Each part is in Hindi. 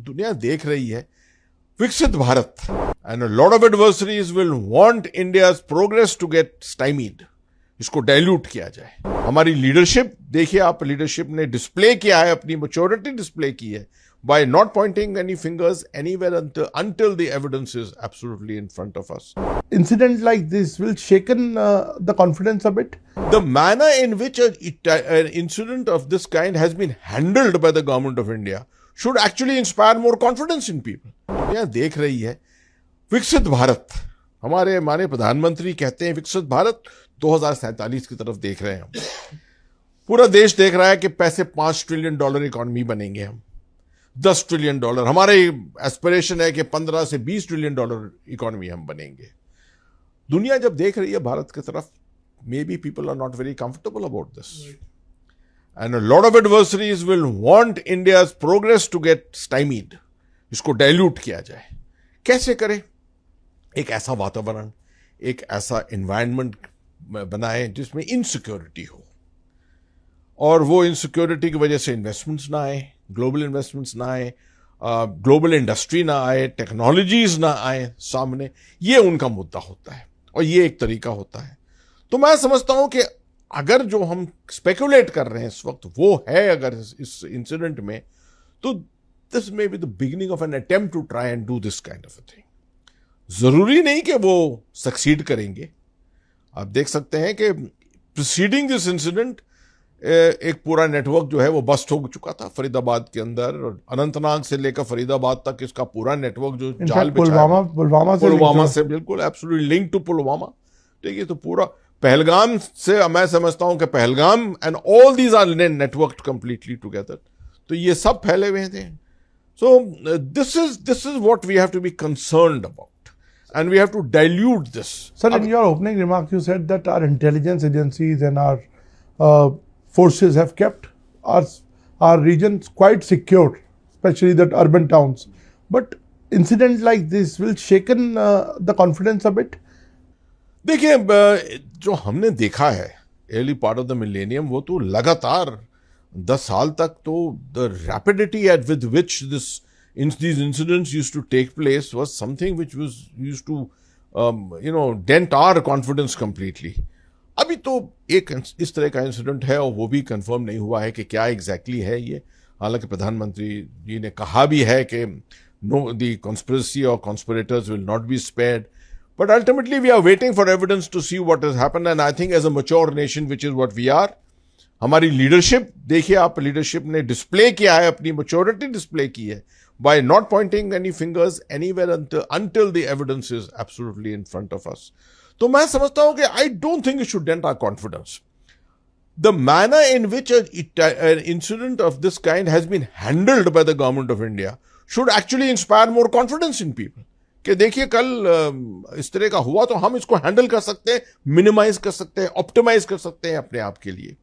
दुनिया देख रही है विकसित Bharat and a lot of adversaries will want India's progress to get stymied, इसको डाइल्यूट किया जाए। हमारी लीडरशिप देखिए, आप लीडरशिप ने डिस्प्ले किया है, अपनी मैच्योरिटी डिस्प्ले की है by not pointing any fingers anywhere until the evidence is absolutely in front of us. Incident like this will shaken the confidence a bit. The manner in which an incident of this kind has been handled by the government of India should actually inspire more confidence in people. दुनिया देख रही है विकसित भारत, हमारे माननीय प्रधानमंत्री कहते हैं विकसित भारत 2047 की तरफ देख रहे हैं हम। पूरा देश देख रहा है कि पैसे $5 ट्रिलियन इकोनॉमी बनेंगे हम, $10 ट्रिलियन, हमारे एस्पिरेशन है कि 15 से $20 ट्रिलियन इकोनॉमी हम बनेंगे। दुनिया जब देख रही है भारत की तरफ, maybe people are not very comfortable about this and a lot of adversaries will want India's progress to get stymied, इसको डाइल्यूट किया जाए। कैसे करें? एक ऐसा वातावरण, एक ऐसा एनवायरनमेंट बनाए जिसमें इनसिक्योरिटी हो, और वो इनसिक्योरिटी की वजह से इन्वेस्टमेंट्स ना आए, ग्लोबल इन्वेस्टमेंट्स ना आए, ग्लोबल इंडस्ट्री ना आए, टेक्नोलॉजीज ना आए सामने। ये उनका मुद्दा होता है और ये एक तरीका होता है। तो मैं समझता हूं कि अगर जो हम स्पेकुलेट कर रहे हैं इस वक्त वो है अगर इस इंसिडेंट में, तो this may be the beginning of an attempt to try and do this kind of a thing. जरूरी नहीं कि वो सक्सीड करेंगे। आप देख सकते हैं कि प्रीसीडिंग दिस इंसिडेंट एक पूरा नेटवर्क जो है वो बस्ट हो चुका था फरीदाबाद के अंदर, और अनंतनाग से लेकर फरीदाबाद तक इसका पूरा नेटवर्क जो जाल पुलवामा से बिल्कुल एब्सोल्युटली लिंक टू पुलवामा। ठीक है, तो पूरा पहलगाम से मैं समझता हूं कि Pahalgam and all these are networked completely together, तो ये सब फैले हुए थे। So this is what we have to be concerned about and we have to dilute this. Sir, in your opening remarks, you said that our intelligence agencies and our forces have kept our regions quite secure, especially the urban towns. But incidents like this will shaken the confidence a bit. देखिए, जो हमने देखा है early part of the millennium, वो तो लगातार 10 साल तक तो the rapidity with which these incidents used to take place was something which was used to dent our confidence completely. अभी तो एक इस तरह का इंसिडेंट है और वो भी कंफर्म नहीं हुआ है कि क्या एग्जैक्टली है ये। हालांकि प्रधानमंत्री जी ने कहा भी है कि नो, द कॉन्स्पिरेसी और conspirators will not be spared, but ultimately we are waiting for evidence to see what has happened. And I think as a mature nation which is what we are, हमारी लीडरशिप देखिए, आप लीडरशिप ने डिस्प्ले किया है, अपनी मैच्योरिटी डिस्प्ले की है by not pointing any fingers anywhere until the evidence is absolutely in front of us. तो मैं समझता हूं कि I don't think it should dent our confidence. The manner in which an incident of this kind has been handled by the government of India should actually inspire more confidence in people. कि देखिए, कल इस तरह का हुआ तो हम इसको हैंडल कर सकते हैं, मिनिमाइज कर सकते हैं, ऑप्टिमाइज कर सकते हैं अपने आप के लिए,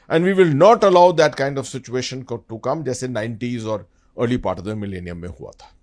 and we will not allow that kind of situation to come जैसे 90s और early part of the millennium में हुआ था।